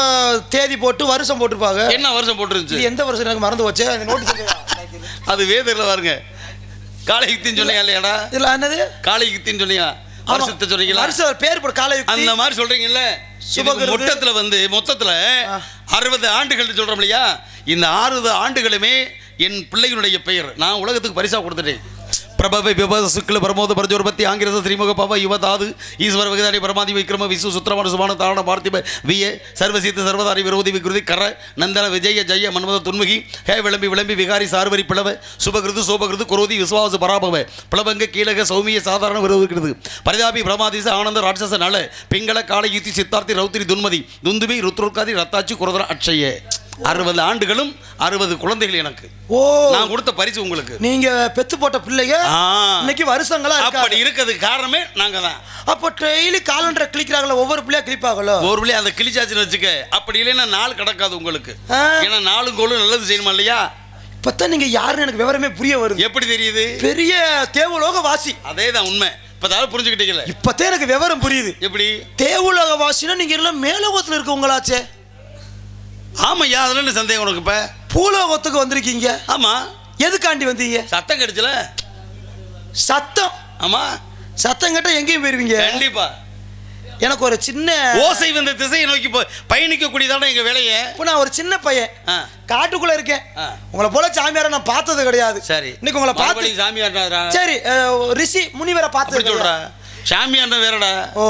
தேதி போட்டு வருஷம் போட்டுருப்பாங்க. என்ன வருஷம் போட்டுருந்துச்சு? எந்த வருஷம் எனக்கு மறந்து போச்சு. அந்த நோட்டீஸ் அது வேதர்ல பாருங்க. காளையுக்தின்னு சொன்னீங்க இல்லையாடா? இல்ல என்னது காளையுக்தின்னு சொன்னீங்க? வருஷத்தை சொன்னீங்களா? வருஷம் பேர் போட்டு காளையுக்தி அந்த மாதிரி சொல்றீங்கல்ல? மொத்தத்துல வந்து மொத்தத்துல 60 ஆண்டுகள் சொல்றோம் இல்லையா? இந்த 60 ஆண்டுகளுமே என் பிள்ளைகளுடைய பெயர் நான் உலகத்துக்கு பரிசா கொடுத்துட்டேன். பிரபவை விபத சுக்ல பிரமோத பரஜோர்பத்தி ஆங்கிரத ஸ்ரீமுக பவ யுவதாது ஈஸ்வர வகதாரி பரமாதி விக்ரம விசு சுத்திரமான சுபான தாரண பார்த்திப விய சர்வசீத்த சர்வதாரி விரோதி விகிருதி கர நந்தன விஜய ஜெய மன்மத துன்முகி ஹே விளம்பி விளம்பி விகாரி சார்வரி பிளவ சுபகிருது சோபகிருது குரோதி விசுவாச பராபவ பிளவங்க கீழக சௌமிய சாதாரண விரோதிக்கிறது பரிதாபி பிரமாதிச ஆனந்த ராட்சச நல பிங்கள கால யுத்தி சித்தார்த்தி ரௌத்திரி துன்மதி துந்துபி ருத்ரோக்காதி ரத்தாச்சி குரதர அட்சய 60 ஆண்டுகளும் 60 குழந்தைகள் எனக்கு. ஓ நான் கொடுத்த பரிசு உங்களுக்கு. நீங்க பெத்து போட்ட பிள்ளைங்க இன்னைக்கு வருஷங்களா அப்படி இருக்கிறதுக்கு காரணமே நாங்க தான். அப்போ டெய்லி காலண்டரை கிளிக்கிறாங்களா? ஒவ்வொரு பிள்ளையா கிளிப்பாங்களோ? ஒரு பிள்ளைய அந்த கிளிச்சாச்சுன்னு வச்சுக்க. அப்படி இல்லைன்னா நாள் கிடக்காது உங்களுக்கு. ஏன்னா நாளும் கோளும் நல்லது செய்யணுமா இல்லையா? இப்பதான் நீங்க யாருன்னு எனக்கு விவரமே புரிய வருது. எப்படி தெரியுது? பெரிய தேவலோக வாசி. அதே தான் உண்மை. இப்பதான் புரிஞ்சுக்கிட்டீங்களா? இப்பதான் எனக்கு விவரம் புரியுது. எப்படி தேவலோக வாசினா நீங்க எல்லாம் மேலோகத்துல இருக்கவங்களாச்சே. ஆமாய்யா, அதுல என்ன சந்தேகம் உனக்கு? இப்ப பூலோகத்துக்கு வந்திருக்கீங்க. ஆமா. எதுக்காண்டி வந்தீங்க? சத்தம் கிடைச்சல. சத்தம்? ஆமா. சத்தம் கேட்டா எங்கேயும் போயிருவீங்க. கண்டிப்பா. எனக்கு ஒரு சின்ன ஓசை வந்து திசையை நோக்கி பயணிக்க கூடியதான எங்க வேலையை. இப்போ நான் ஒரு சின்ன பையன் காட்டுக்குள்ள இருக்கேன். உங்களை போல சாமியார நான் பார்த்தது கிடையாது. சரி இன்னைக்கு உங்களை பார்த்து சாமியார். சரி ரிஷி முனிவரை பார்த்து சொல்ற. சாமியார் வேறடா. ஓ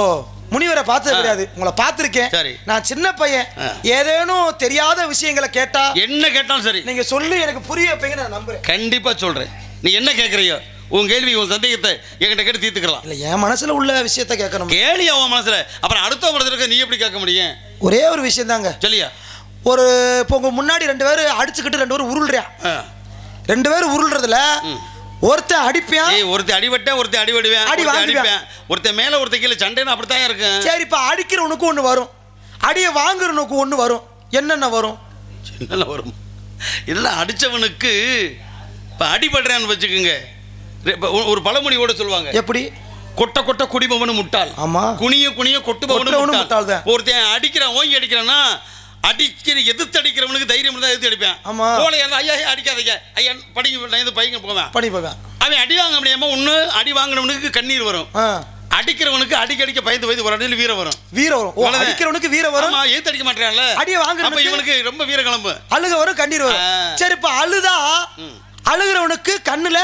முனிவரை பார்த்தது கிடையாது. உங்களை பார்த்திருக்கேன். சரி நான் சின்ன பையன். ஏதேனும் தெரியாத விஷயங்களை கேட்டா என்ன கேட்டாலும் சரி நீங்க சொல்லி எனக்கு புரிய வைப்பீங்க. நான் நம்புறேன். கண்டிப்பா சொல்றேன். நீ என்ன கேட்கறியோ உன் கேள்வி உன் சந்தேகத்தை என்கிட்ட கேட்டு தீர்த்துக்கலாம். இல்ல என் மனசுல உள்ள விஷயத்தை கேட்கணும். கேளியா உன் மனசுல. அப்புறம் அடுத்த மனசுல நீ எப்படி கேட்க முடியும்? ஒரே ஒரு விஷயம் தாங்க. சொல்லியா? ஒரு இப்போ உங்க முன்னாடி 2 பேர் அடிச்சுக்கிட்டு 2 பேர் உருள்றியா? 2 பேர் உருள்றதுல ஒருத்தன் அடிப்பேன். ஒருத்தன் அடிபட்டேன், ஒருத்தன் அடிபடுவேன், அடிப்பேன். ஒருத்தன் மேல ஒருத்தன் கீழே சண்டைன்னு அப்படித்தான் இருக்கு. சரி இப்ப அடிக்கிறவனுக்கு ஒண்ணு வரும், அடிய வாங்குறவனுக்கு ஒண்ணு வரும். என்னென்ன வரும்? என்னென்ன வரும்? இதெல்லாம் அடிச்சவனுக்கு இப்ப அடிபடுறான்னு வச்சுக்கோங்க. ஒரு பழமொழி கூட சொல்லுவாங்க. எப்படி? கொட்ட கொட்ட குடிபவனு முட்டாள். ஆமா. குனிய குனிய கொட்டுபவனு முட்டாள் முட்டாள். தான். ஒருத்தன் அடிக்கிறான், ஓங்கி அடிக்கிறான்னா எதிர்த்து அடிக்கிறவனுக்கு தைரியம் இருந்தா எதிர்த்து அடிப்பேன். ஆமா. போல ஐயா அடிக்காதீங்க, ஐயா படிங்க பையங்க போவேன். அவன் அடி வாங்க முடியாம ஒண்ணு அடி வாங்கினவனுக்கு கண்ணீர் வரும், அடிக்கிறவனுக்கு அடிக்க பயந்து பயந்து ஒரு அடியில் வீரம் வரும். அடிக்கிறவனுக்கு வீரம் வரும். ஏத்து அடிக்க மாட்டான்ல, அடியை வாங்க. அப்ப இவனுக்கு ரொம்ப வீர கிளம்பு, அழுக வரும், கண்ணீர் வரும். சரி, இப்ப அழுகிறவனுக்கு கண்ணுல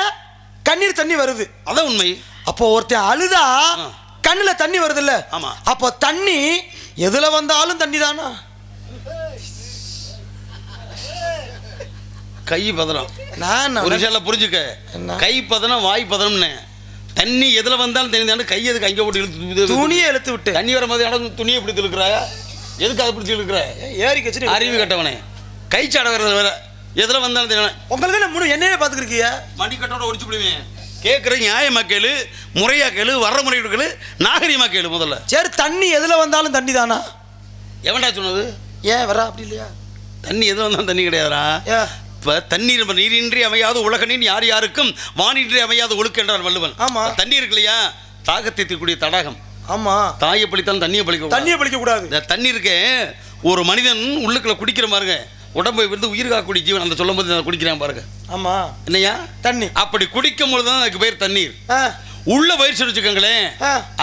கண்ணீர் தண்ணி வருது, அதான் உண்மை. அப்போ ஒருத்தன் அழுதா கண்ணுல தண்ணி வருது இல்ல? ஆமா. அப்போ தண்ணி எதுல வந்தாலும் தண்ணி தானா? கை பதனம். ஒரு விஷயம் புரிஞ்சுக்க, கை பதனம் வாய் பதனம்னு. தண்ணி எதுல வந்தாலும் தண்ணி, கை எதுக்கு அங்கே போட்டு இழுத்து, துணியை இழுத்து விட்டு தண்ணி வர மாதிரி துணியை பிடித்து இழுக்கிறாய, எதுக்கு அதை பிடிச்சி இழுக்கிற? ஏறி கட்சி அறிவு கட்டவனே, கை சாட வர்றது வேற. எதுல வந்தாலும் தெரியும். உங்களுக்கு என்னையே பார்த்துருக்கீங்க, மணிக்கட்டோட ஒடிச்சு விடுவேன். கேட்குற நியாயமா கேளு, முறையா கேளு, வர்ற முறை கேளு, நாகரிகமா கேளு முதல்ல. சரி, தண்ணி எதுல வந்தாலும் தண்ணி தானா? எவன்டா சொன்னது? ஏன் வர அப்படி இல்லையா? தண்ணி எதுல வந்தாலும் தண்ணி கிடையாதுடா. இப்போ தண்ணீர் நீரின்றி அமையாத உலகனின் யார் யாருக்கும் வானின்றி அமையாத ஒழுக்கு என்றார் வள்ளுவன். ஆமா. தண்ணி இருக்கு இல்லையா, தாகத்தை தீர்க்கக்கூடிய தடாகம். ஆமா. தாயை பழித்தாலும் தண்ணியை பழிக்க கூடாது. இந்த தண்ணி இருக்கே, ஒரு மனிதன் உள்ளுக்குள்ள குடிக்கிற பாருங்க, உடம்பை வந்து உயிர் காக்கக்கூடிய ஜீவன். அந்த சொல்லும் போது குடிக்கிறான் பாருங்க. ஆமா. என்னையா தண்ணி? அப்படி குடிக்கும் பொழுது தான் அதுக்கு பேர் தண்ணீர். உள்ள பயிற்சி வச்சுக்கோங்களேன்,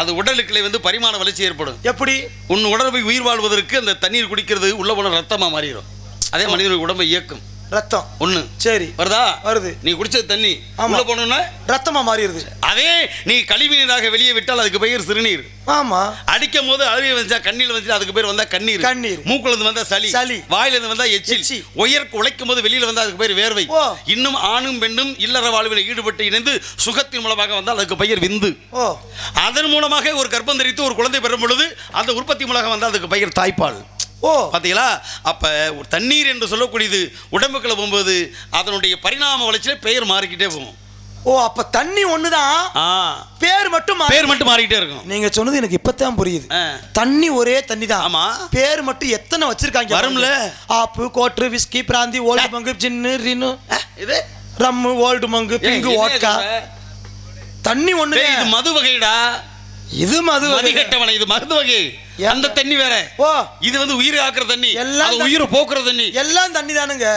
அது உடலுக்குள்ளே வந்து பரிமாண வளர்ச்சி ஏற்படும். எப்படி? உன் உடம்பை உயிர் வாழ்வதற்கு அந்த தண்ணீர் குடிக்கிறது உள்ள போன ரத்தமா மாறிடும். அதே மனிதனுக்கு உடம்பை இயக்கும் ரத்தம் ஒண்ணு. சரி, வருதா? வருது. நீ குடிச்சது தண்ணி உள்ள போனோம்னா ரத்தமா மாறிடுது. அதே நீ கழிவு நீராக வெளியே விட்டால் அதுக்கு பெயர் சிறுநீர். ஆமா. அடிக்கும் போது அழுகை வந்துச்சா, கண்ணில் வந்து அதுக்கு பேர் வந்தா கண்ணீர். மூக்குல இருந்து வந்தா சளி, வாயில இருந்து வந்தா எச்சில், உழைக்கும் போது வெளியில வந்தா அதுக்கு பேர் வேர்வை. இன்னும் ஆணும் பெண்ணும் இல்லற வாழ்வில் ஈடுபட்டு இணைந்து சுகத்தின் மூலமாக வந்தால் அதுக்கு பெயர் விந்து. அதன் மூலமாக ஒரு கர்ப்பம் தரித்து ஒரு குழந்தை பெறும் பொழுது அந்த உற்பத்தி மூலமாக வந்தால் அதுக்கு பெயர் தாய்ப்பால். ஓ, பாத்தீங்களா? அப்ப ஒரு தண்ணீர் என்று சொல்லக்கூடியது உடம்புக்குள்ள போகும்போது அதனுடைய பரிணாம வளர்ச்சியில பெயர் மாறிக்கிட்டே போகும். ஓ, அப்ப தண்ணி ஒண்ணுதான், பேர் மட்டும் மாறிக்கிட்டே இருக்கும். நீங்க சொன்னது எனக்கு இப்பதான் புரியுது. தண்ணி ஒரே தண்ணி தான். ஆமா. பேர் மட்டும் எத்தனை வச்சிருக்காங்க வரும்ல? ஆப்பு, கோட்ரு, விஸ்கி, பிராந்தி, ஓல்டு மங்கு, ஜின்னு, ரின்னு, இது ரம்மு, ஓல்டு மங்கு, பிங்கு, வோட்கா. தண்ணி ஒண்ணு. இது மது வகைடா. இது மது கட்டவன, இது மருந்து வகை. அந்த தண்ணி வேற. ஓ, இது வந்து உயிரை ஆக்குற தண்ணி, எல்லாம் உயிரை போக்குற தண்ணி. எல்லாம் தண்ணி தானுங்க.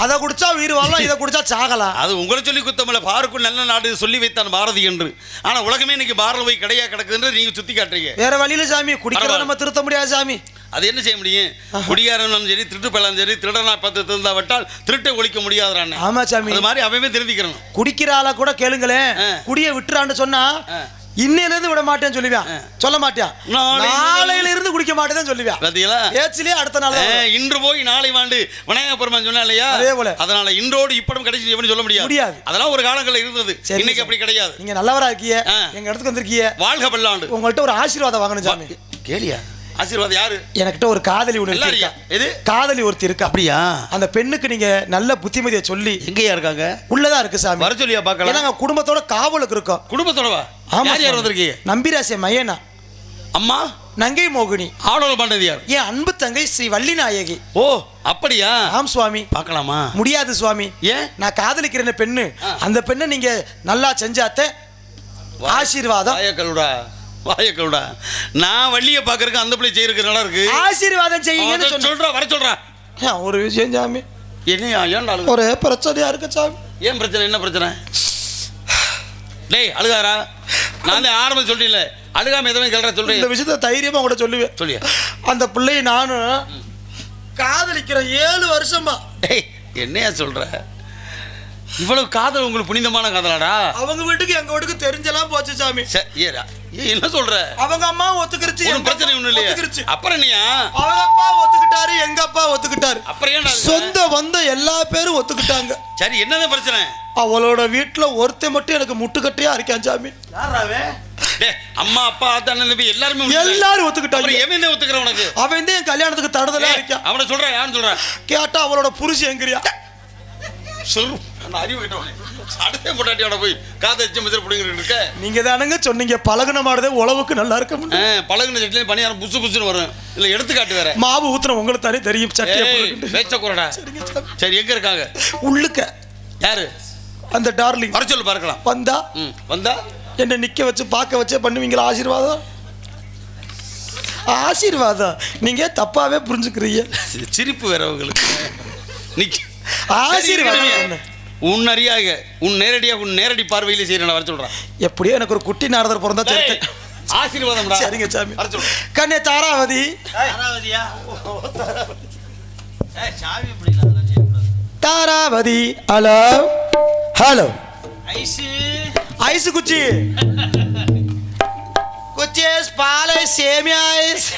அதை குடிச்சா உயிர் வாழலாம், இதை குடிச்சா சாகலாம். அது உங்களை சொல்லி குத்தமில்ல, பாருக்குள் நல்ல நாடு சொல்லி வைத்தான் பாரதி என்று. ஆனா உலகமே இன்னைக்கு பாரத போய் கிடையா கிடக்குதுன்னு நீங்க சுத்தி காட்டுறீங்க. வேற வழியில சாமி, குடிக்கிறத நம்ம திருத்த முடியாது சாமி. அது என்ன செய்ய முடியும்? குடிகாரனும் சரி, திருட்டு பழம் சரி, திருடனா பார்த்து திருந்தா விட்டால் திருட்டை ஒழிக்க முடியாதுறானே. ஆமா சாமி, அது மாதிரி அவன் திருந்திக்கிறணும். குடிக்கிற ஆளா கூட கேளுங்களேன், குடியை விட்டுறான்னு சொன்னா இன்னையில இருந்து விட மாட்டேன்னு சொல்லுவேன், சொல்ல மாட்டேன். நாளையில இருந்து குடிக்க மாட்டேன்னு சொல்லுவேன். ஏச்சிலே அடுத்த நாள் இன்று போய் நாளை வாண்டு விநாயக பெருமான் சொன்னா இல்லையா, அதே போல. அதனால இன்றோடு இப்படம் கடைசி எப்படி சொல்ல முடியாது. அதெல்லாம் ஒரு காலங்களில் இருந்தது, இன்னைக்கு அப்படி கிடையாது. நீங்க நல்லவரா இருக்கீங்க, எங்க இடத்துக்கு வந்திருக்கீங்க, வாழ்க பல்லாண்டு. உங்கள்கிட்ட ஒரு ஆசீர்வாதம் வாங்கணும் சாமி. கேளியா? ஆசீர்வாதம் யாரு? எனக்கிட்ட ஒரு காதலி ஒண்ணு இருக்கா. எது? காதலி ஒருத்தி இருக்கா. அப்படியா? அந்த பெண்ணுக்கு நீங்க நல்ல புத்திமதியை சொல்லி. எங்கயா இருக்காங்க? உள்ளதா இருக்கு சாமி. வர சொல்லியா பார்க்கலாம். நாங்க குடும்பத்தோட காவலுக்கு இருக்கோம். குடும்பத்தோடவா? ஆமா. யார் வந்திருக்கீங்க? நம்பிராசிய மையனா, அம்மா நங்கை மோகினி, ஆடோல் பண்ணது யார்? என் அன்பு தங்கை ஸ்ரீ வள்ளி நாயகி. ஓ, அப்படியா? ஆம் சுவாமி. பார்க்கலாமா? முடியாது சுவாமி. ஏன்? நான் காதலிக்கிற பெண்ணு, அந்த பெண்ணை நீங்க நல்லா செஞ்சாத்த ஆசீர்வாதம். வாயக்கலுடா, நான் வள்ளியை பார்க்கறதுக்கு அந்த பிள்ளை செய்யறதுக்கு நல்லா இருக்கு. ஆசீர்வாதம் செய்யுங்கன்னு சொல்றா, வர சொல்றா. ஒரு விஷயம் சாமி. என்ன? ஏன் ஒரு பிரச்சனையா இருக்கு சாமி. ஏன் பிரச்சனை? என்ன பிரச்சனை? டேய் அழுகாரா, நான் தான் ஆரம்பம் சொல்லிடல, அழுகாம எதுவுமே கேள்ற சொல்றேன். இந்த விஷயத்த தைரியமா கூட சொல்லுவேன். சொல்லியா? அந்த பிள்ளையை நானும் காதலிக்கிற 7 வருஷமா. டேய் என்னையா சொல்ற? இவ்வளவு காதல் உங்களுக்கு புனிதமான காதலாடா? அவங்க வீட்டுக்கு எங்க வீட்டுக்கு தெரிஞ்சலாம் போச்சு சாமி. ஏறா, என்ன சொல்ற? அவங்க அம்மா ஒத்துக்கிருச்சு, பிரச்சனை ஒண்ணு இல்லையா? அப்புறம் என்னையா? அவங்க அப்பா ஒத்துக்கிட்டாரு, எங்க அப்பா ஒத்துக்கிட்டாரு, அப்புறம் ஏன் சொந்த வந்த எல்லா பேரும் ஒத்துக்கிட்டாங்க. சரி, என்னதான் பிரச்சனை? அவளோட வீட்டுல ஒருத்தன் மட்டும் எனக்கு முட்டுக்கட்டையா இருக்கான் சாமி. யாராவே? அம்மா அப்பா அண்ணன் தம்பி எல்லாரும் ஒத்துக்கிட்டாங்க. எவன் ஒத்துக்கிற உனக்கு? அவன் தான் என் கல்யாணத்துக்கு தடுதலா இருக்கான். அவனை சொல்ற, யான்னு சொல்ற? கேட்டா அவளோட புருஷன் எங்கிறியா சொல்லு. அறிவு கிட்டவனே, அடுத்த பொட்டாட்டியோட போய் காதலிச்சு மிதிர பிடிங்கிட்டு இருக்க. நீங்க தானுங்க சொன்னீங்க பழகுன மாடுதே உழவுக்கு நல்லா இருக்கும். பழகுன சட்டில பணியாரம் புசு புசுன்னு வரும். இல்ல எடுத்துக்காட்டு வேற. மாவு ஊத்துற உங்களுக்கு தானே தெரியும். சட்டி பேச்ச கூடடா. சரி, எங்க இருக்காங்க? உள்ளுக்க. யாரு? அந்த டார்லிங். வர சொல்லு பார்க்கலாம். வந்தா என்னை நிற்க வச்சு பார்க்க வச்சே பண்ணுவீங்களா ஆசீர்வாதம்? ஆசீர்வாதம் நீங்கள் தப்பாகவே புரிஞ்சுக்கிறீங்க. சிரிப்பு வேற உங்களுக்கு. ஆசீர்வாதம் உன் அறியாக உன் நேரடி பார்வையிலே செய்யற வர சொல்றேன். எப்படியோ எனக்கு ஒரு குட்டி நாரதர் பிறந்தா சரி. ஆசீர்வாதம். சரிங்க சாமி. கண்ணே Taravati. Taravati. Hello hello. Ice குச்சி குச்சி பால் ஐஸ் சேமியா ஐஸ்